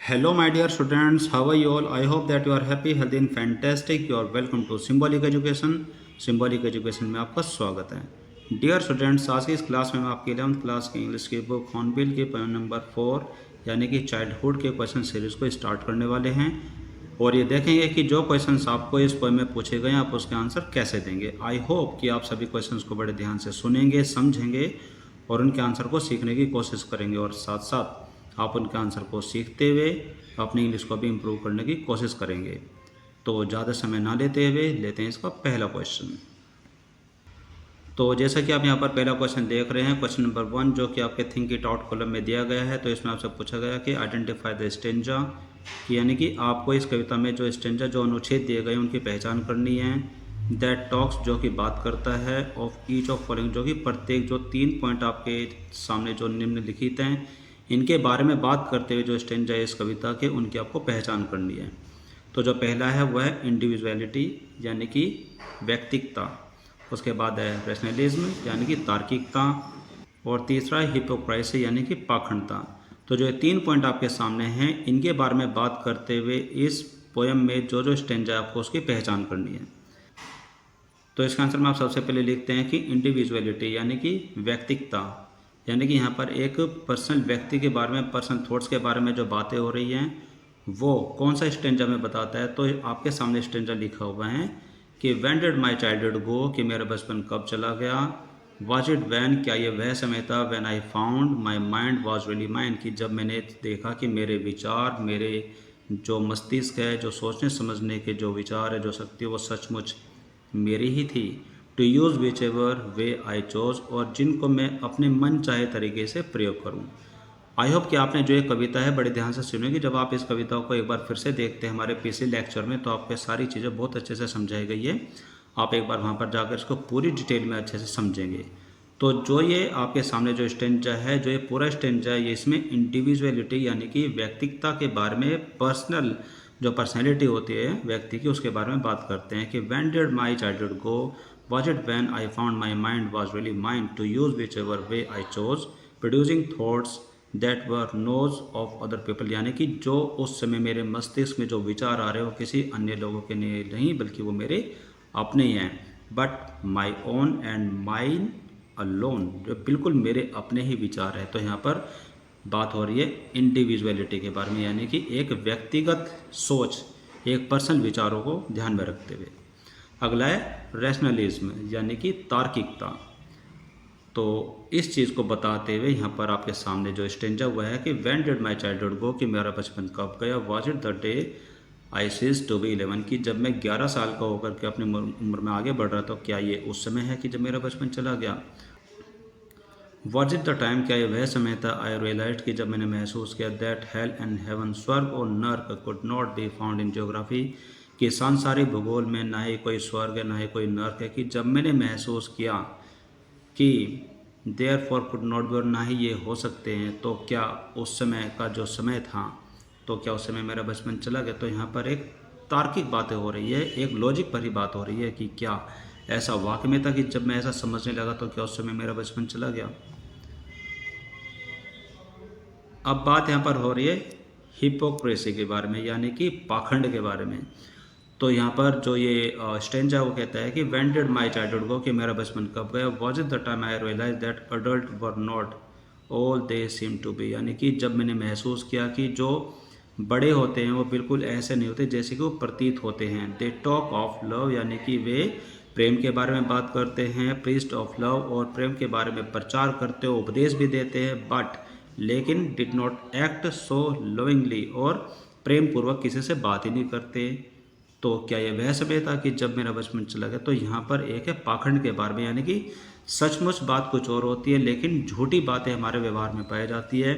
Hello, my dear students. How are you all? I hope that you are happy, healthy, and fantastic. You are welcome to Symbolic Education. Symbolic Education में आपका स्वागत है। Dear students, आज की इस class में हम आपकी 11th क्लास की इंग्लिश की बुक हॉर्नबिल के पोएम नंबर 4 यानी कि चाइल्डहुड के क्वेश्चन सीरीज को स्टार्ट करने वाले हैं और ये देखेंगे कि जो क्वेश्चंस आपको इस पोएम में पूछे गए आप उसके आंसर कैसे देंगे। आई होप कि आप सभी क्वेश्चंस को बड़े ध्यान से सुनेंगे, समझेंगे और उनके आंसर को सीखने की कोशिश करेंगे और साथ साथ आप उनके आंसर को सीखते हुए अपनी इंग्लिश को भी इम्प्रूव करने की कोशिश करेंगे। तो ज़्यादा समय ना लेते हुए लेते हैं इसका पहला क्वेश्चन। तो जैसा कि आप यहाँ पर पहला क्वेश्चन देख रहे हैं, क्वेश्चन नंबर 1 जो कि आपके थिंक इट आउट कॉलम में दिया गया है। तो इसमें आपसे पूछा गया कि आइडेंटिफाई द स्टेंजा, यानी कि आपको इस कविता में जो स्टेंजा जो अनुच्छेद दिए गए उनकी पहचान करनी है। दैट टॉक्स जो कि बात करता है, ऑफ ईच ऑफ फॉलोइंग जो कि प्रत्येक जो 3 पॉइंट आपके सामने जो निम्नलिखित हैं इनके बारे में बात करते हुए जो स्टेंजा है इस कविता के उनकी आपको पहचान करनी है। तो जो पहला है वह है इंडिविजुअलिटी यानी कि व्यक्तिकता, उसके बाद है रैशनलिज्म यानी कि तार्किकता और तीसरा है हिपोक्रेसी यानी कि पाखंडता। तो जो 3 पॉइंट आपके सामने हैं इनके बारे में बात करते हुए इस पोएम में जो स्टेंजा है आपको उसकी पहचान करनी है। तो इसका आंसर में आप सबसे पहले लिखते हैं कि इंडिविजुअलिटी यानी कि व्यक्तिकता, यानी कि यहाँ पर एक पर्सनल व्यक्ति के बारे में, पर्सनल थॉट्स के बारे में जो बातें हो रही हैं वो कौन सा स्टेंजा में बताता है। तो आपके सामने स्टेंजा लिखा हुआ है कि when did my childhood go, कि मेरा बचपन कब चला गया। वाज इट व्हेन, क्या ये वह समय था। When I found my mind was really mind, कि जब मैंने देखा कि मेरे विचार, मेरे जो मस्तिष्क है, जो सोचने समझने के जो विचार है, जो शक्ति है वो सचमुच मेरी ही थी। To use whichever way I chose, और जिनको मैं अपने मन चाहे तरीके से प्रयोग करूँ। आई होप कि आपने जो ये कविता है बड़े ध्यान से सुनेगी। जब आप इस कविता को एक बार फिर से देखते हैं हमारे पिछले लेक्चर में तो आपको सारी चीज़ें बहुत अच्छे से समझाई गई है। आप एक बार वहाँ पर जाकर इसको पूरी डिटेल में अच्छे से समझेंगे। तो जो ये आपके सामने जो स्टेंजा है, जो ये पूरा स्टेंजा है, ये इसमें इंडिविजुअलिटी यानी कि व्यक्तिगता के बारे में, पर्सनल जो पर्सनैलिटी होती है व्यक्ति की उसके बारे में बात करते हैं कि when did my childhood go, was it when I found my mind was really mine to use whichever way I chose, producing thoughts that were no's of other people, यानी कि जो उस समय मेरे मस्तिष्क में जो विचार आ रहे हो किसी अन्य लोगों के लिए नहीं बल्कि वो मेरे अपने ही हैं। But my own and mine alone, जो बिल्कुल मेरे अपने ही विचार है। तो यहाँ पर बात हो रही है इंडिविजुअलिटी के बारे में, यानी कि एक व्यक्तिगत सोच, एक पर्सनल विचारों को ध्यान में रखते हुए। अगला है रैशनलिज्म यानी कि तार्किकता। तो इस चीज़ को बताते हुए यहाँ पर आपके सामने जो स्टेंजा हुआ है कि when did my childhood go, कि मेरा बचपन कब गया। Was it the day I ceased to be 11, कि जब मैं 11 साल का होकर के अपनी उम्र में आगे बढ़ रहा था, क्या ये उस समय है कि जब मेरा बचपन चला गया। वाज इट द टाइम, क्या ये वह समय था। आई रियलाइज्ड, कि जब मैंने महसूस किया दैट हेल एंड हेवन, स्वर्ग और नर्क could not be found in geography, कि सांसारिक भूगोल में ना ही कोई स्वर्ग है ना ही कोई नर्क है। कि जब मैंने महसूस किया कि therefore could not be, और ना ही ये हो सकते हैं, तो क्या उस समय का जो समय था तो क्या उस समय मेरा बचपन चला गया। तो यहाँ पर एक तार्किक बातें हो रही है, एक लॉजिक भरी बात हो रही है कि क्या ऐसा वाकई में था कि जब मैं ऐसा समझने लगा तो क्या उस समय मेरा बचपन चला गया। अब बात यहाँ पर हो रही है हिपोक्रेसी के बारे में यानी कि पाखंड के बारे में। तो यहाँ पर जो ये स्टेंजा वो कहता है कि when did my childhood go, कि मेरा बचपन कब गया। Was it the time I realised that adults were not all they seem to be, यानी कि जब मैंने महसूस किया कि जो बड़े होते हैं वो बिल्कुल ऐसे नहीं होते जैसे कि वो प्रतीत होते हैं। दे टॉक ऑफ लव, यानी कि वे प्रेम के बारे में बात करते हैं। प्रीस्ट ऑफ लव, और प्रेम के बारे में प्रचार करते हो, उपदेश भी देते हैं। बट लेकिन did not act so lovingly, और प्रेम पूर्वक किसी से बात ही नहीं करते। तो क्या ये वह समय था कि जब मेरा बचपन चला गया। तो यहाँ पर एक है पाखंड के बारे में, यानी कि सचमुच बात कुछ और होती है लेकिन झूठी बातें हमारे व्यवहार में पाई जाती है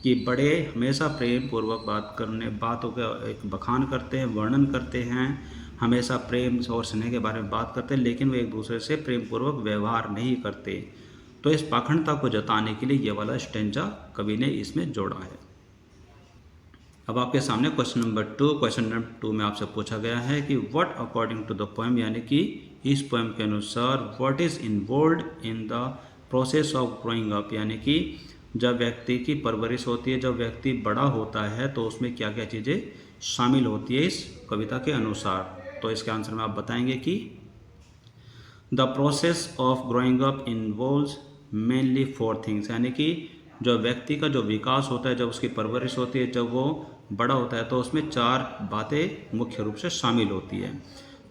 कि बड़े हमेशा प्रेम पूर्वक बातों का एक बखान करते हैं, वर्णन करते हैं, हमेशा प्रेम और स्नेह के बारे में बात करते हैं, लेकिन वो एक दूसरे से प्रेम पूर्वक व्यवहार नहीं करते। तो इस पाखंडता को जताने के लिए ये वाला स्टेंजा कवि ने इसमें जोड़ा है। अब आपके सामने क्वेश्चन नंबर 2, क्वेश्चन नंबर 2 में आपसे पूछा गया है कि what according to the poem, यानी कि इस पोएम के अनुसार what is involved in the process of growing up, यानी कि जब व्यक्ति की परवरिश होती है, जब व्यक्ति बड़ा होता है तो उसमें क्या क्या चीज़ें शामिल होती है इस कविता के अनुसार। तो इसके आंसर में आप बताएंगे कि the process of growing up involves mainly 4 things, यानी कि जो व्यक्ति का जो विकास होता है, जब उसकी परवरिश होती है, जब वो बड़ा होता है तो उसमें 4 बातें मुख्य रूप से शामिल होती है।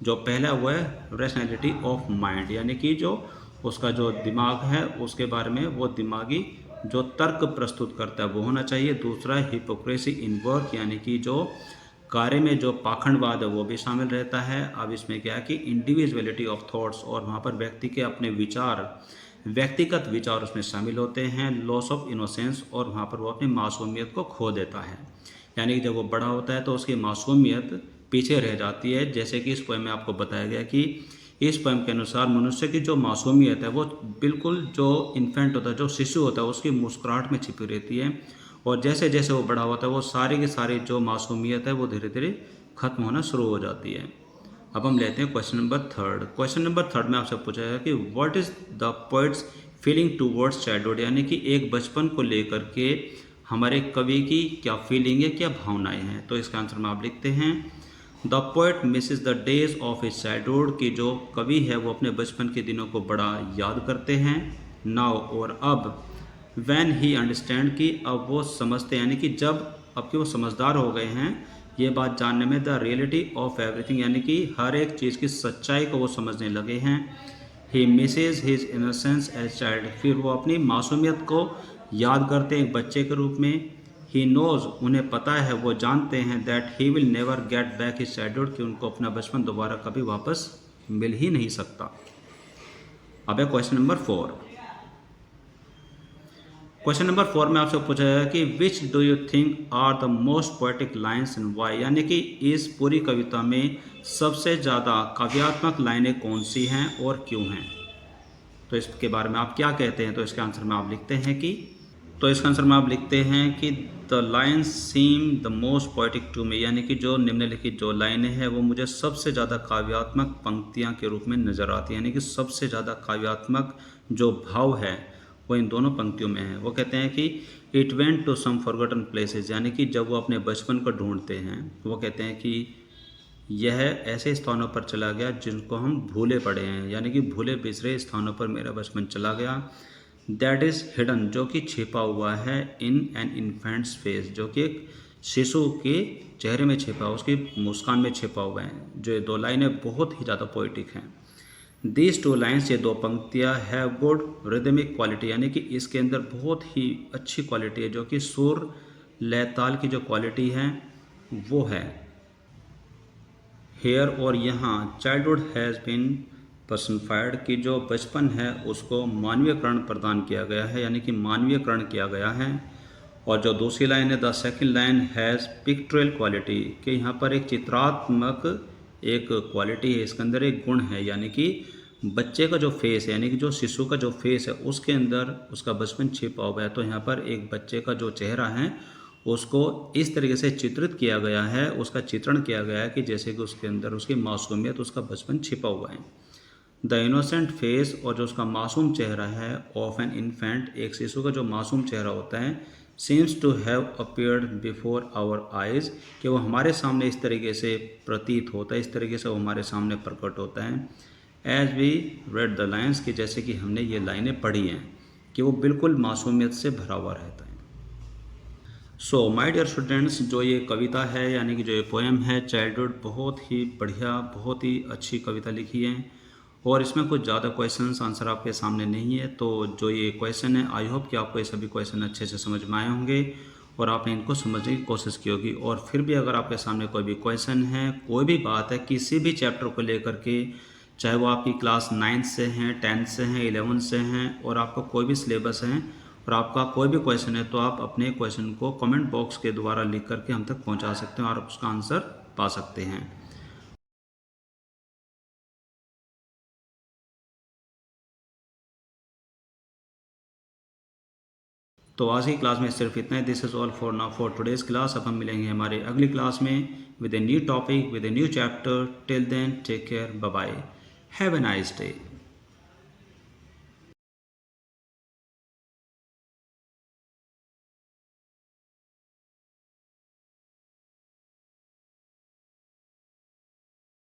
जो पहला वो है रैशनैलिटी ऑफ माइंड, यानी कि जो उसका जो दिमाग है उसके बारे में वो दिमागी जो तर्क प्रस्तुत करता है वो होना चाहिए। दूसरा हिपोक्रेसी इन वर्क, यानी कि जो कार्य में जो पाखंडवाद है वो भी शामिल रहता है। अब इसमें क्या है कि इंडिविजुअलिटी ऑफ थॉट्स, और वहाँ पर व्यक्ति के अपने विचार, व्यक्तिगत विचार उसमें शामिल होते हैं। लॉस ऑफ इनोसेंस, और वहाँ पर वो अपनी मासूमियत को खो देता है, यानी कि जब वो बड़ा होता है तो उसकी मासूमियत पीछे रह जाती है। जैसे कि इस पोएम में आपको बताया गया कि इस पोएम के अनुसार मनुष्य की जो मासूमियत है वो बिल्कुल जो इन्फेंट होता है, जो शिशु होता है, उसकी मुस्कुराहट में छिपी रहती है, और जैसे जैसे वो बड़ा होता है वो सारी की सारी जो मासूमियत है वो धीरे धीरे खत्म होना शुरू हो जाती है। अब हम लेते हैं क्वेश्चन नंबर 3। क्वेश्चन नंबर 3 में आपसे पूछा है कि what is the poets feeling towards childhood, यानी कि एक बचपन को लेकर के हमारे कवि की क्या फीलिंग है, क्या भावनाएं हैं। तो इसका आंसर में आप लिखते हैं the poet Mrs the days of his childhood, की जो कवि है वो अपने बचपन के दिनों को बड़ा याद करते हैं। नाउ, और अब, वैन ही अंडरस्टैंड, की अब वो समझते हैं, यानी कि जब अब कि वो समझदार हो गए हैं ये बात जानने में, द रियलिटी ऑफ एवरीथिंग, यानी कि हर एक चीज़ की सच्चाई को वो समझने लगे हैं। He misses his innocence as child, फिर वो अपनी मासूमियत को याद करते हैं एक बच्चे के रूप में। ही नोज, उन्हें पता है, वो जानते हैं, that he will never get back his childhood, कि उनको अपना बचपन दोबारा कभी वापस मिल ही नहीं सकता। अब है क्वेश्चन नंबर 4। क्वेश्चन नंबर 4 में आपसे पूछा है कि which do you think are the most poetic lines and why, यानी कि इस पूरी कविता में सबसे ज़्यादा काव्यात्मक लाइनें कौन सी हैं और क्यों हैं। तो इसके बारे में आप क्या कहते हैं। तो इसके आंसर में आप लिखते हैं कि the lines seem the most poetic to me, यानी कि जो निम्नलिखित जो लाइनें हैं वो मुझे सबसे ज़्यादा काव्यात्मक पंक्तियाँ के रूप में नज़र आती हैं, यानी कि सबसे ज़्यादा काव्यात्मक जो भाव है वो इन दोनों पंक्तियों में है। वो कहते हैं कि it went to some forgotten places, यानी कि जब वो अपने बचपन को ढूंढते हैं वो कहते हैं कि यह ऐसे स्थानों पर चला गया जिनको हम भूले पड़े हैं, यानी कि भूले बिसरे स्थानों पर मेरा बचपन चला गया। दैट इज़ हिडन, जो कि छिपा हुआ है, इन एन इन्फेंट्स फेस, जो कि एक शिशु के चेहरे में छिपा, उसकी मुस्कान में छिपा हुआ है। जो ये 2 लाइनें बहुत ही ज़्यादा पोइटिक हैं। दीज 2 लाइन्स, ये 2 पंक्तियाँ हैव गुड रिदमिक क्वालिटी, यानी कि इसके अंदर बहुत ही अच्छी क्वालिटी है, जो कि सुर लय ताल की जो क्वालिटी है वो है। हेयर, और यहाँ चाइल्डहुड हैज़ बीन पर्सनफाइड, की जो बचपन है उसको मानवीयकरण प्रदान किया गया है, यानी कि मानवीयकरण किया गया है। और जो दूसरी लाइन है, the second line has pictorial quality, कि यहाँ पर एक चित्रात्मक एक क्वालिटी है, इसके अंदर एक गुण है, यानी कि बच्चे का जो फेस है, यानी कि जो शिशु का जो फेस है उसके अंदर उसका बचपन छिपा हुआ है। तो यहाँ पर एक बच्चे का जो चेहरा है उसको इस तरीके से चित्रित किया गया है, उसका चित्रण किया गया है कि जैसे कि उसके अंदर उसकी मासूमियत, उसका बचपन छिपा हुआ है। द इनोसेंट फेस, और जो उसका मासूम चेहरा है, ऑफ एन इन्फेंट, एक शिशु का जो मासूम चेहरा होता है, seems to have appeared before our eyes, कि वो हमारे सामने इस तरीके से प्रतीत होता है, इस तरीके से वो हमारे सामने प्रकट होता है। As we read the lines, कि जैसे कि हमने ये लाइनें पढ़ी हैं, कि वो बिल्कुल मासूमियत से भरा हुआ रहता है। सो माय डियर स्टूडेंट्स, जो ये कविता है, यानी कि जो ये पोएम है चाइल्डहुड, बहुत ही बढ़िया, बहुत ही अच्छी कविता लिखी है, और इसमें कुछ ज़्यादा क्वेश्चंस आंसर आपके सामने नहीं है। तो जो ये क्वेश्चन है, आई होप कि आपको ये सभी क्वेश्चन अच्छे से समझ में आए होंगे और आपने इनको समझने की कोशिश की होगी। और फिर भी अगर आपके सामने कोई भी क्वेश्चन है, कोई भी बात है किसी भी चैप्टर को लेकर के, चाहे वो आपकी क्लास 9th से हैं, 10th से हैं, 11th से हैं, और आपका कोई भी सिलेबस है और आपका कोई भी क्वेश्चन है, तो आप अपने क्वेश्चन को कमेंट बॉक्स के द्वारा लिख करके हम तक पहुंचा सकते हैं और आप उसका आंसर पा सकते हैं। तो आज की क्लास में सिर्फ इतना ही। This is all for now for today's class. अब हम मिलेंगे हमारे अगली क्लास में with a new topic, with a new chapter. Till then take care, bye bye, have a nice day.